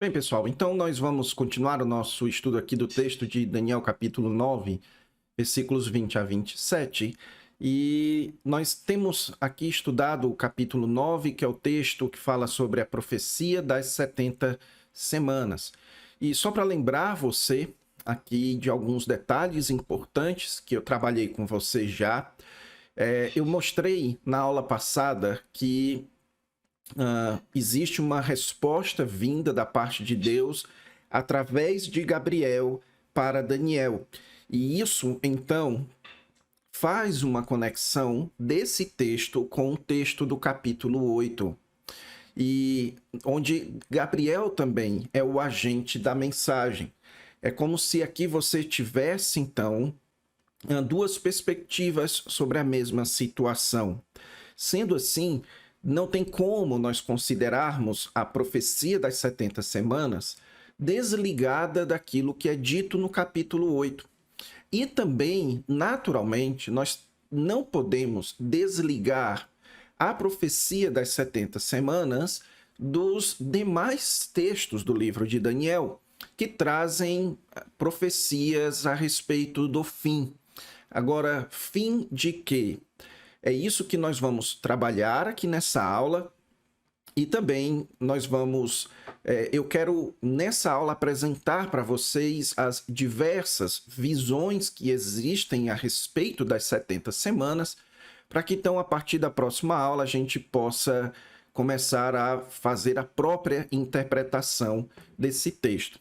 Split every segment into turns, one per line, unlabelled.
Bem, pessoal, então nós vamos continuar o nosso estudo aqui do texto de Daniel, capítulo 9, versículos 20 a 27. E nós temos aqui estudado o capítulo 9, que é o texto que fala sobre a profecia das 70 semanas. E só para lembrar você aqui de alguns detalhes importantes que eu trabalhei com você já, eu mostrei na aula passada que existe uma resposta vinda da parte de Deus através de Gabriel para Daniel. E isso, então, faz uma conexão desse texto com o texto do capítulo 8. E onde Gabriel também é o agente da mensagem. É como se aqui você tivesse, então, duas perspectivas sobre a mesma situação. Sendo assim, não tem como nós considerarmos a profecia das 70 semanas desligada daquilo que é dito no capítulo 8. E também, naturalmente, nós não podemos desligar a profecia das 70 semanas dos demais textos do livro de Daniel, que trazem profecias a respeito do fim. Agora, fim de quê? É isso que nós vamos trabalhar aqui nessa aula e também nós vamos... eu quero, nessa aula, apresentar para vocês as diversas visões que existem a respeito das 70 semanas, para que, então, a partir da próxima aula, a gente possa começar a fazer a própria interpretação desse texto.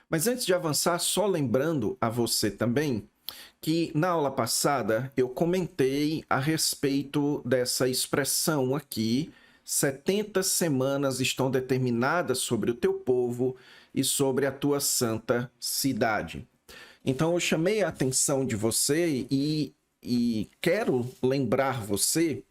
Mas antes de avançar, só lembrando a você também que na aula passada eu comentei a respeito dessa expressão aqui, 70 semanas estão determinadas sobre o teu povo e sobre a tua santa cidade. Então eu chamei a atenção de você e quero lembrar você,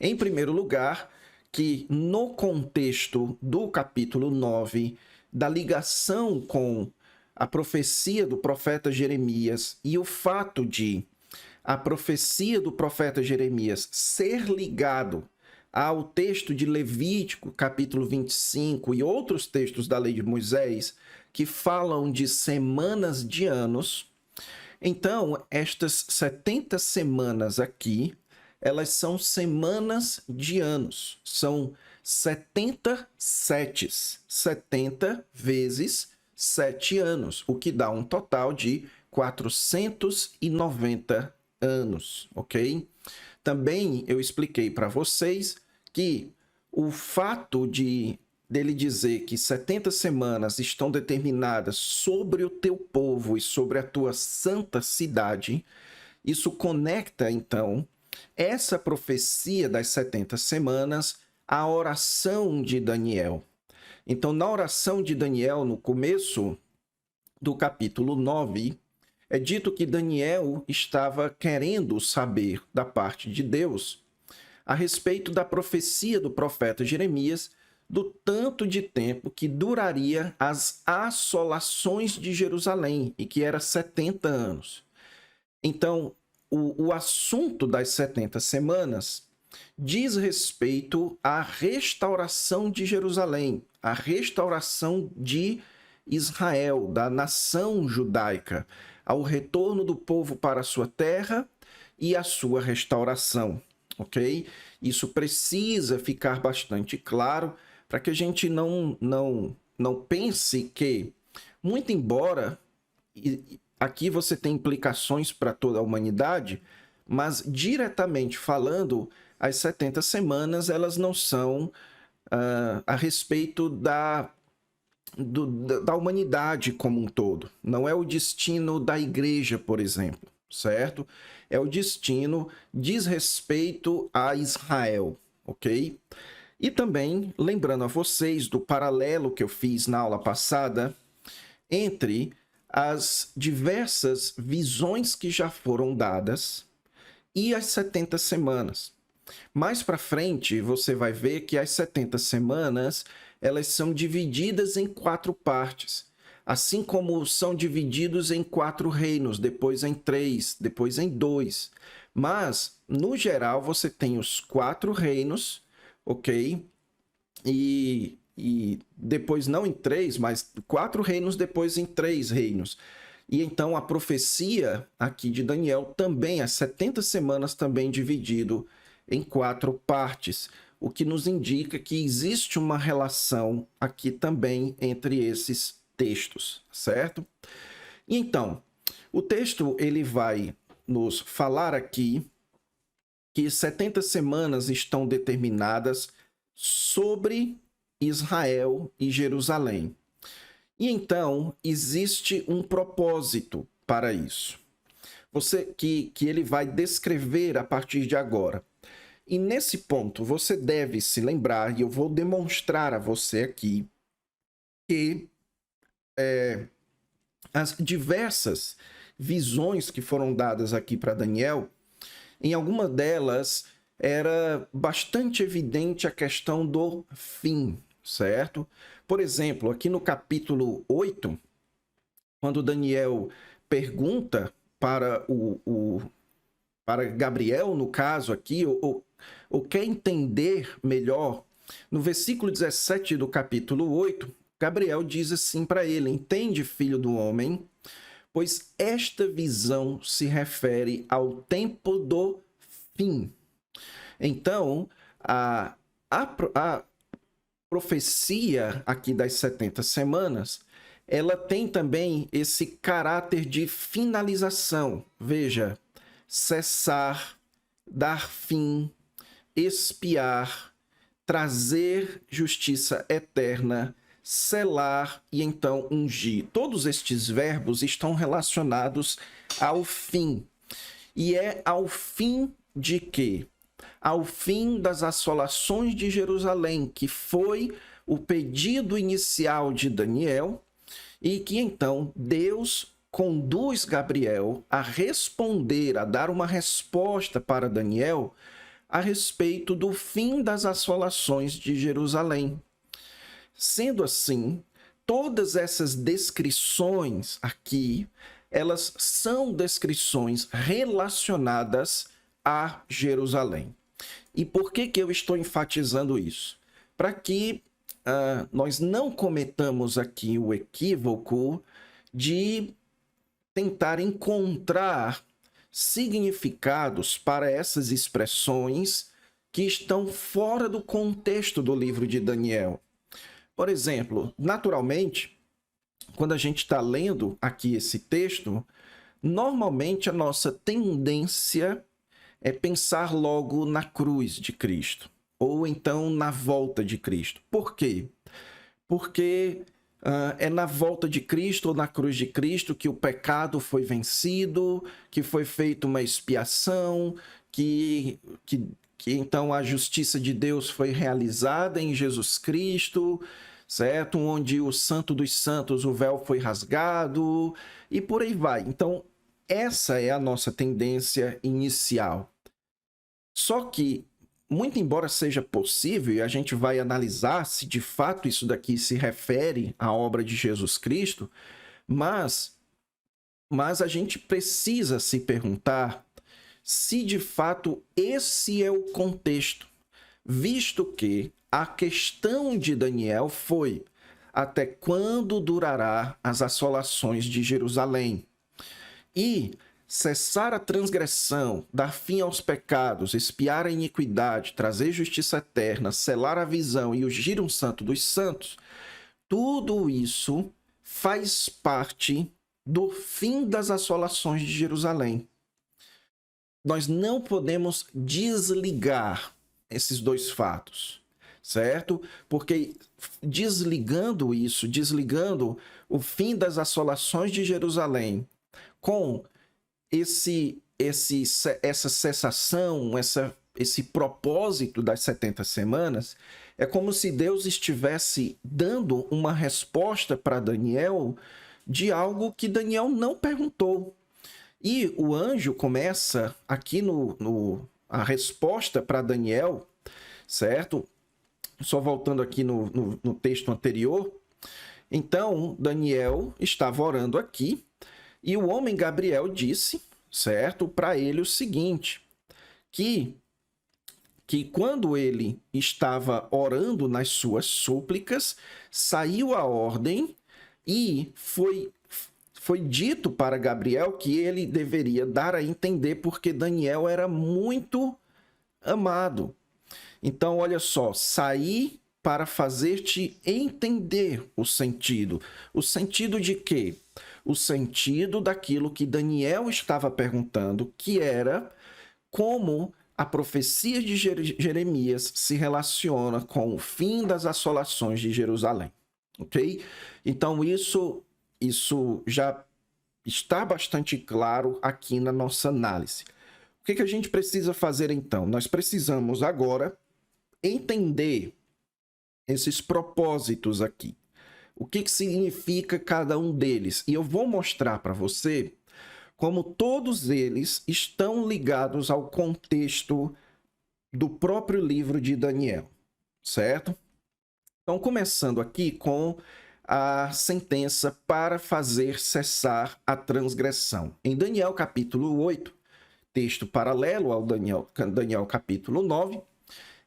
em primeiro lugar, que no contexto do capítulo 9, da ligação com a profecia do profeta Jeremias e o fato de a profecia do profeta Jeremias ser ligado ao texto de Levítico, capítulo 25, e outros textos da lei de Moisés, que falam de semanas de anos. Então, estas 70 semanas aqui, elas são semanas de anos. São 70 setes, 70 vezes 7 anos, o que dá um total de 490 anos, ok? Também eu expliquei para vocês que o fato dele dizer que 70 semanas estão determinadas sobre o teu povo e sobre a tua santa cidade, isso conecta, então, essa profecia das 70 semanas à oração de Daniel. Então, na oração de Daniel, no começo do capítulo 9, é dito que Daniel estava querendo saber da parte de Deus a respeito da profecia do profeta Jeremias, do tanto de tempo que duraria as assolações de Jerusalém, e que era 70 anos. Então, o assunto das 70 semanas diz respeito à restauração de Jerusalém, à restauração de Israel, da nação judaica, ao retorno do povo para a sua terra e a sua restauração, ok? Isso precisa ficar bastante claro para que a gente não pense que, muito embora aqui você tem implicações para toda a humanidade, mas diretamente falando, as 70 semanas elas não são a respeito da humanidade como um todo. Não é o destino da igreja, por exemplo, certo? É o destino, diz respeito a Israel, ok? E também, lembrando a vocês do paralelo que eu fiz na aula passada entre as diversas visões que já foram dadas e as 70 semanas. Mais para frente, você vai ver que as 70 semanas, elas são divididas em 4 partes. Assim como são divididos em 4 reinos, depois em 3, depois em 2. Mas, no geral, você tem os 4 reinos, ok? E e depois não em 3, mas 4 reinos, depois em 3 reinos. E então a profecia aqui de Daniel também, as 70 semanas também dividido em 4 partes, o que nos indica que existe uma relação aqui também entre esses textos, certo? E então, o texto ele vai nos falar aqui que 70 semanas estão determinadas sobre Israel e Jerusalém. E então, existe um propósito para isso. Que ele vai descrever a partir de agora. E nesse ponto, você deve se lembrar, e eu vou demonstrar a você aqui, que as diversas visões que foram dadas aqui para Daniel, em alguma delas era bastante evidente a questão do fim, certo? Por exemplo, aqui no capítulo 8, quando Daniel pergunta para para Gabriel, no caso aqui, ou quer entender melhor, no versículo 17 do capítulo 8, Gabriel diz assim para ele: entende, filho do homem, pois esta visão se refere ao tempo do fim. Então, a profecia aqui das 70 semanas, ela tem também esse caráter de finalização. Veja, cessar, dar fim, expiar, trazer justiça eterna, selar e então ungir. Todos estes verbos estão relacionados ao fim. E é ao fim de quê? Ao fim das assolações de Jerusalém, que foi o pedido inicial de Daniel, e que então Deus conduz Gabriel a responder, a dar uma resposta para Daniel a respeito do fim das assolações de Jerusalém. Sendo assim, todas essas descrições aqui, elas são descrições relacionadas a Jerusalém. E por que eu estou enfatizando isso? Para que nós não cometamos aqui o equívoco de tentar encontrar significados para essas expressões que estão fora do contexto do livro de Daniel. Por exemplo, naturalmente, quando a gente está lendo aqui esse texto, normalmente a nossa tendência é pensar logo na cruz de Cristo, ou então na volta de Cristo. Por quê? Porque é na volta de Cristo ou na cruz de Cristo que o pecado foi vencido, que foi feita uma expiação, que então a justiça de Deus foi realizada em Jesus Cristo, certo? Onde o Santo dos Santos, o véu foi rasgado e por aí vai. Então, essa é a nossa tendência inicial. Só que, muito embora seja possível, e a gente vai analisar se de fato isso daqui se refere à obra de Jesus Cristo, mas a gente precisa se perguntar se de fato esse é o contexto, visto que a questão de Daniel foi: até quando durará as assolações de Jerusalém? E cessar a transgressão, dar fim aos pecados, expiar a iniquidade, trazer justiça eterna, selar a visão e ungir um santo dos santos, tudo isso faz parte do fim das assolações de Jerusalém. Nós não podemos desligar esses dois fatos, certo? Porque desligando isso, desligando o fim das assolações de Jerusalém com essa cessação, esse propósito das 70 semanas, é como se Deus estivesse dando uma resposta para Daniel de algo que Daniel não perguntou. E o anjo começa aqui a resposta para Daniel, certo? Só voltando aqui no texto anterior. Então, Daniel estava orando aqui e o homem Gabriel disse, certo, para ele o seguinte, que que quando ele estava orando nas suas súplicas, saiu a ordem e foi dito para Gabriel que ele deveria dar a entender porque Daniel era muito amado. Então, olha só, saí para fazer-te entender o sentido. O sentido de quê? O sentido daquilo que Daniel estava perguntando, que era como a profecia de Jeremias se relaciona com o fim das assolações de Jerusalém. Ok? Então, isso já está bastante claro aqui na nossa análise. O que a gente precisa fazer, então? Nós precisamos agora entender esses propósitos aqui. O que significa cada um deles? E eu vou mostrar para você como todos eles estão ligados ao contexto do próprio livro de Daniel, certo? Então, começando aqui com a sentença para fazer cessar a transgressão. Em Daniel capítulo 8, texto paralelo ao Daniel capítulo 9,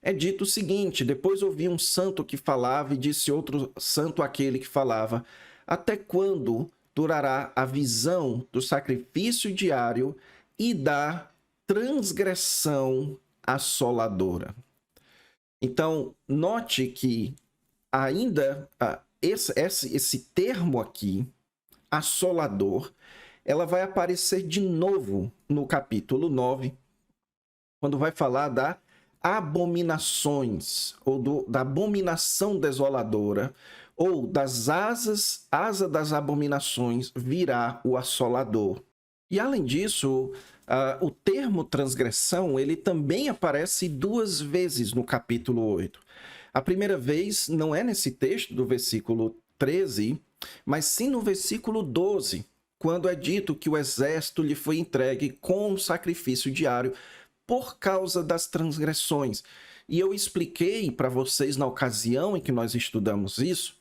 é dito o seguinte: depois ouvi um santo que falava e disse outro santo àquele que falava: até quando durará a visão do sacrifício diário e da transgressão assoladora? Então, note que ainda esse termo aqui, assolador, ela vai aparecer de novo no capítulo 9, quando vai falar da abominações, ou da abominação desoladora, ou das asa das abominações virá o assolador. E além disso, o termo transgressão, ele também aparece 2 vezes no capítulo 8. A primeira vez não é nesse texto do versículo 13, mas sim no versículo 12, quando é dito que o exército lhe foi entregue com um sacrifício diário por causa das transgressões. E eu expliquei para vocês na ocasião em que nós estudamos isso,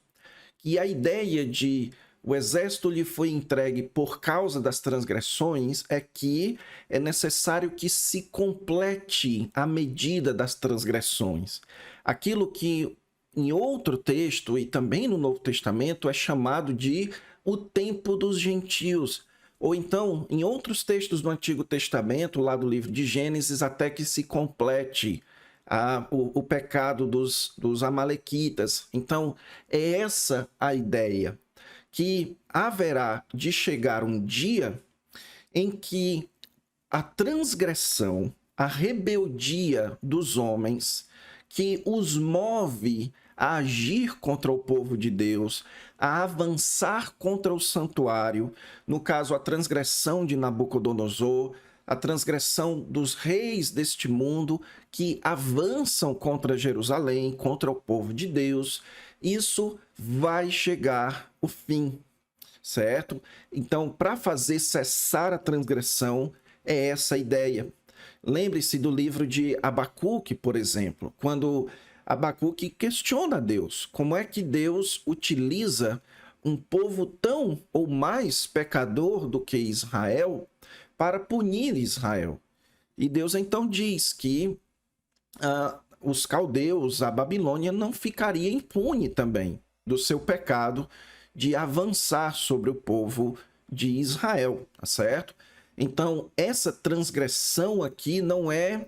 que a ideia de o exército lhe foi entregue por causa das transgressões é que é necessário que se complete a medida das transgressões. Aquilo que em outro texto e também no Novo Testamento é chamado de o tempo dos gentios. Ou então, em outros textos do Antigo Testamento, lá do livro de Gênesis, até que se complete o pecado dos amalequitas. Então, é essa a ideia, que haverá de chegar um dia em que a transgressão, a rebeldia dos homens, que os move a agir contra o povo de Deus, a avançar contra o santuário, no caso, a transgressão de Nabucodonosor, a transgressão dos reis deste mundo que avançam contra Jerusalém, contra o povo de Deus, isso vai chegar o fim, certo? Então, para fazer cessar a transgressão, é essa a ideia. Lembre-se do livro de Abacuque, por exemplo, quando Abacuque questiona Deus. Como é que Deus utiliza um povo tão ou mais pecador do que Israel para punir Israel? E Deus então diz que os caldeus, a Babilônia, não ficaria impune também do seu pecado de avançar sobre o povo de Israel, tá certo? Então, essa transgressão aqui não é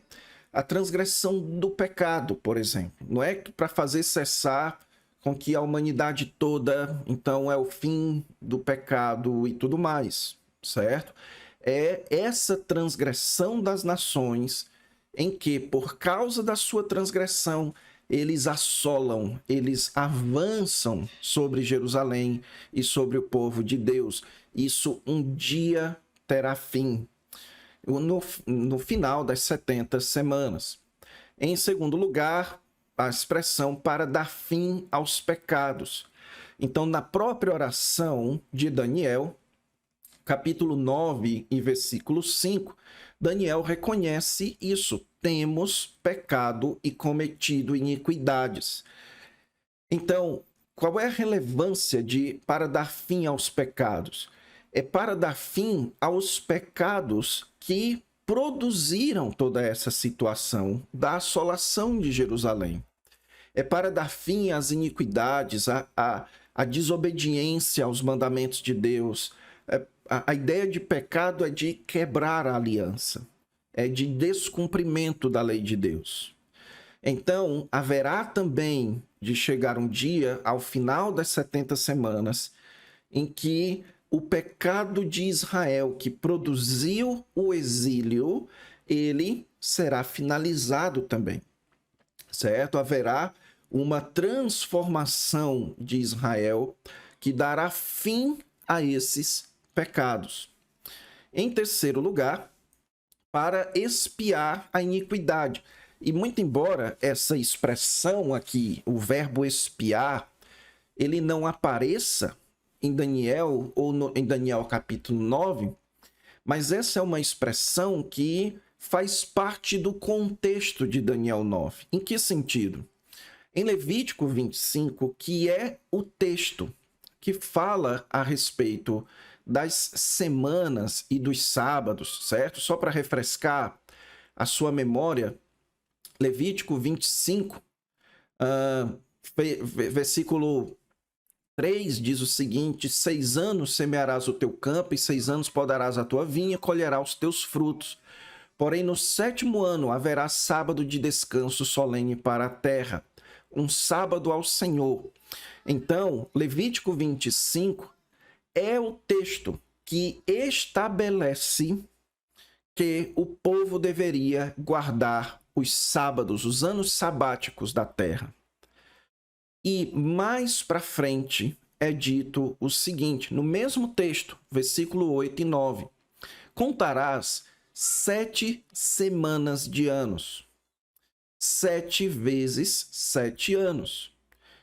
a transgressão do pecado, por exemplo. Não é para fazer cessar com que a humanidade toda, então, é o fim do pecado e tudo mais, certo? É essa transgressão das nações em que, por causa da sua transgressão, eles assolam, eles avançam sobre Jerusalém e sobre o povo de Deus. Isso um dia terá fim, no final das 70 semanas. Em segundo lugar, a expressão para dar fim aos pecados. Então, na própria oração de Daniel, capítulo 9 e versículo 5, Daniel reconhece isso: temos pecado e cometido iniquidades. Então, qual é a relevância para dar fim aos pecados? É para dar fim aos pecados que produziram toda essa situação da assolação de Jerusalém. É para dar fim às iniquidades, à desobediência aos mandamentos de Deus. A ideia de pecado é de quebrar a aliança, é de descumprimento da lei de Deus. Então, haverá também de chegar um dia, ao final das 70 semanas, em que o pecado de Israel, que produziu o exílio, ele será finalizado também, certo? Haverá uma transformação de Israel que dará fim a esses pecados. Em terceiro lugar, para expiar a iniquidade. E muito embora essa expressão aqui, o verbo expiar, ele não apareça em Daniel ou em Daniel capítulo 9, mas essa é uma expressão que faz parte do contexto de Daniel 9. Em que sentido? Em Levítico 25, que é o texto que fala a respeito das semanas e dos sábados, certo? Só para refrescar a sua memória, Levítico 25, versículo 3 diz o seguinte: 6 anos semearás o teu campo, e 6 anos podarás a tua vinha, colherás os teus frutos. Porém, no 7º ano haverá sábado de descanso solene para a terra, um sábado ao Senhor. Então, Levítico 25 é o texto que estabelece que o povo deveria guardar os sábados, os anos sabáticos da terra. E mais para frente é dito o seguinte, no mesmo texto, versículo 8 e 9. Contarás 7 semanas de anos, 7 vezes 7 anos,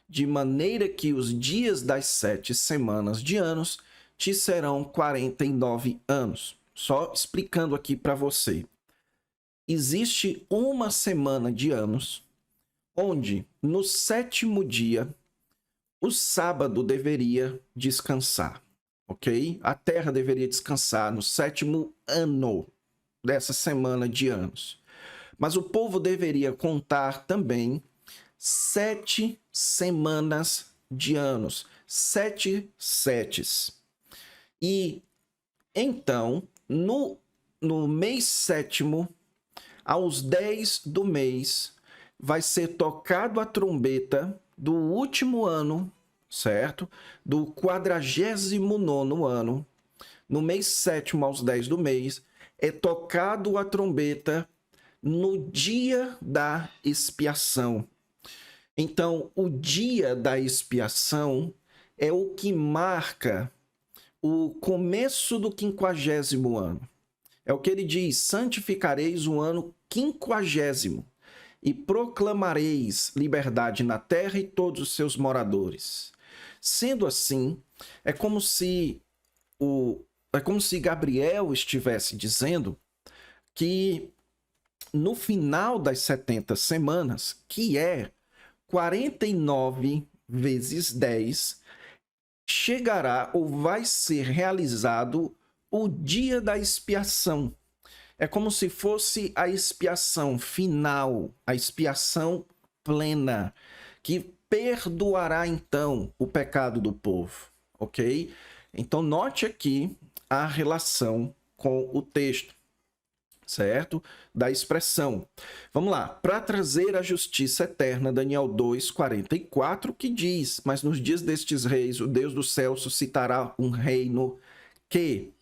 de maneira que os dias das 7 semanas de anos te serão 49 anos. Só explicando aqui para você. Existe uma semana de anos onde, no 7º dia, o sábado deveria descansar, ok? A terra deveria descansar no 7º ano dessa semana de anos. Mas o povo deveria contar também 7 semanas de anos, 7 setes. E então, no mês 7º, aos 10 do mês, vai ser tocado a trombeta do último ano, certo? Do 49º ano. No mês 7º, aos 10 do mês, é tocado a trombeta no dia da expiação. Então, o dia da expiação é o que marca o começo do 50º ano. É o que ele diz: santificareis o ano 50º e proclamareis liberdade na terra e todos os seus moradores. Sendo assim, é como se Gabriel estivesse dizendo que no final das 70 semanas, que é 49 vezes 10, chegará ou vai ser realizado o dia da expiação. É como se fosse a expiação final, a expiação plena, que perdoará então o pecado do povo, ok? Então note aqui a relação com o texto, certo? Da expressão. Vamos lá. Para trazer a justiça eterna, Daniel 2:44, que diz: mas nos dias destes reis, o Deus do céu suscitará um reino que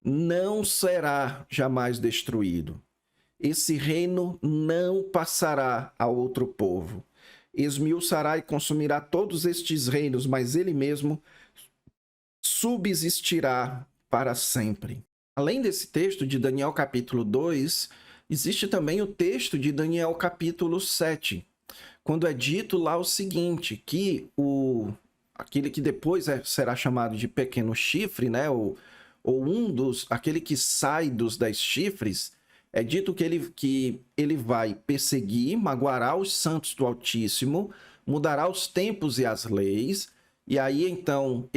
não será jamais destruído. Esse reino não passará a outro povo. Esmiuçará e consumirá todos estes reinos, mas ele mesmo subsistirá para sempre. Além desse texto de Daniel capítulo 2, existe também o texto de Daniel capítulo 7, quando é dito lá o seguinte, que aquele que depois será chamado de pequeno chifre, né, ou aquele que sai dos 10 chifres, é dito que ele vai perseguir, magoará os santos do Altíssimo, mudará os tempos e as leis, E aí, então,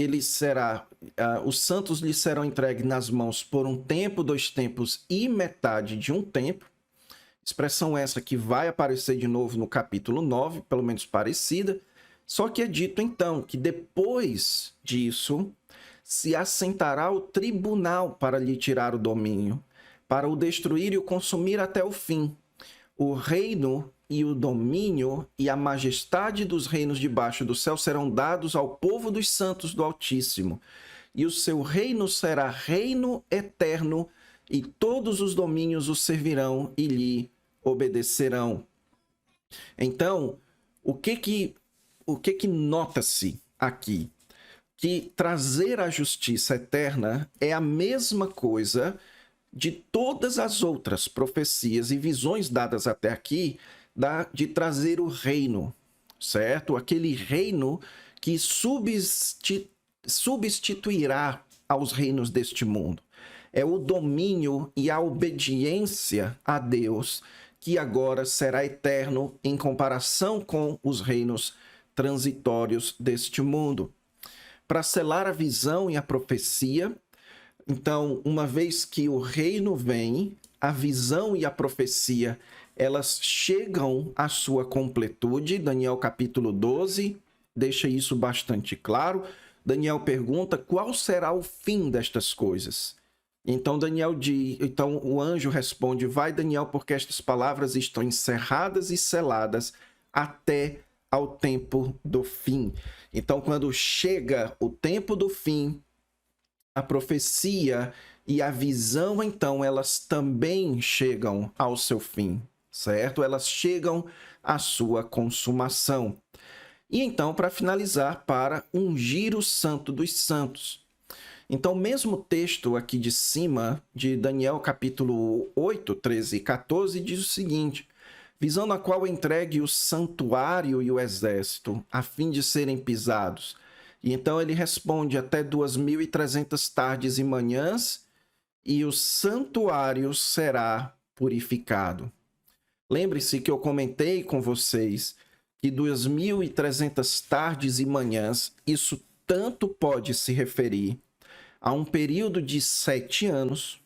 os santos lhe serão entregues nas mãos por um tempo, 2 tempos e metade de um tempo. Expressão essa que vai aparecer de novo no capítulo 9, pelo menos parecida. Só que é dito, então, que depois disso se assentará o tribunal para lhe tirar o domínio, para o destruir e o consumir até o fim. O reino e o domínio e a majestade dos reinos debaixo do céu serão dados ao povo dos santos do Altíssimo. E o seu reino será reino eterno, e todos os domínios o servirão e lhe obedecerão. Então, o que nota-se aqui? Que trazer a justiça eterna é a mesma coisa de todas as outras profecias e visões dadas até aqui, de trazer o reino, certo? Aquele reino que substituirá aos reinos deste mundo. É o domínio e a obediência a Deus que agora será eterno em comparação com os reinos transitórios deste mundo. Para selar a visão e a profecia, então, uma vez que o reino vem, a visão e a profecia, elas chegam à sua completude. Daniel capítulo 12 deixa isso bastante claro. Daniel pergunta qual será o fim destas coisas. Então então o anjo responde: vai, Daniel, porque estas palavras estão encerradas e seladas até ao tempo do fim. Então, quando chega o tempo do fim, a profecia e a visão, então, elas também chegam ao seu fim, certo? Elas chegam à sua consumação. E então, para finalizar, para ungir o Santo dos Santos. Então, o mesmo texto aqui de cima, de Daniel capítulo 8, 13 e 14, diz o seguinte: visão na qual entregue o santuário e o exército, a fim de serem pisados. E então ele responde: até 2.300 tardes e manhãs, e o santuário será purificado. Lembre-se que eu comentei com vocês que 2.300 tardes e manhãs, isso tanto pode se referir a um período de 7 anos,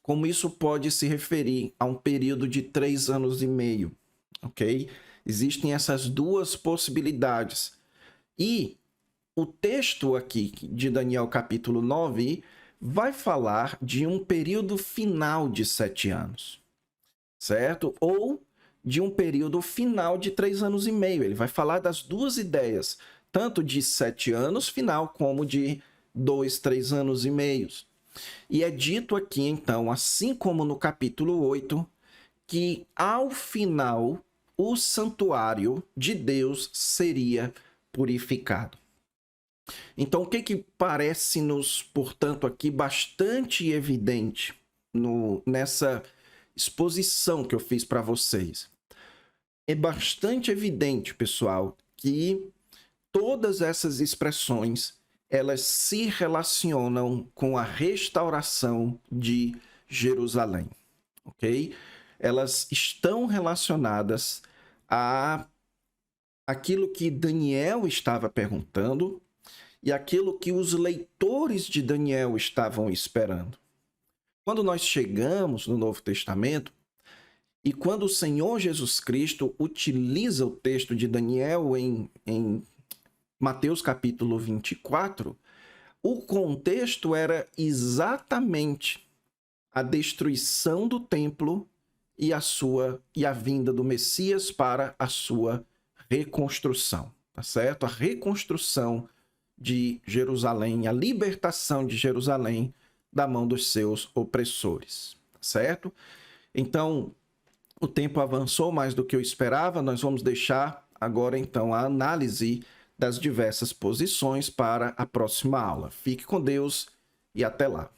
como isso pode se referir a um período de 3 anos e meio, ok? Existem essas duas possibilidades. E o texto aqui de Daniel capítulo 9 vai falar de um período final de 7 anos, certo? Ou de um período final de 3 anos e meio. Ele vai falar das duas ideias, tanto de 7 anos final, como de 2, 3 anos e meios. E é dito aqui, então, assim como no capítulo 8, que ao final o santuário de Deus seria purificado. Então, o que parece-nos, portanto, aqui bastante evidente nessa exposição que eu fiz para vocês? É bastante evidente, pessoal, que todas essas expressões elas se relacionam com a restauração de Jerusalém, ok? Elas estão relacionadas a aquilo que Daniel estava perguntando e aquilo que os leitores de Daniel estavam esperando. Quando nós chegamos no Novo Testamento, e quando o Senhor Jesus Cristo utiliza o texto de Daniel em Mateus capítulo 24, o contexto era exatamente a destruição do templo e a vinda do Messias para a sua reconstrução, tá certo? A reconstrução de Jerusalém, a libertação de Jerusalém da mão dos seus opressores, tá certo? Então, o tempo avançou mais do que eu esperava, nós vamos deixar agora então a análise das diversas posições para a próxima aula. Fique com Deus e até lá.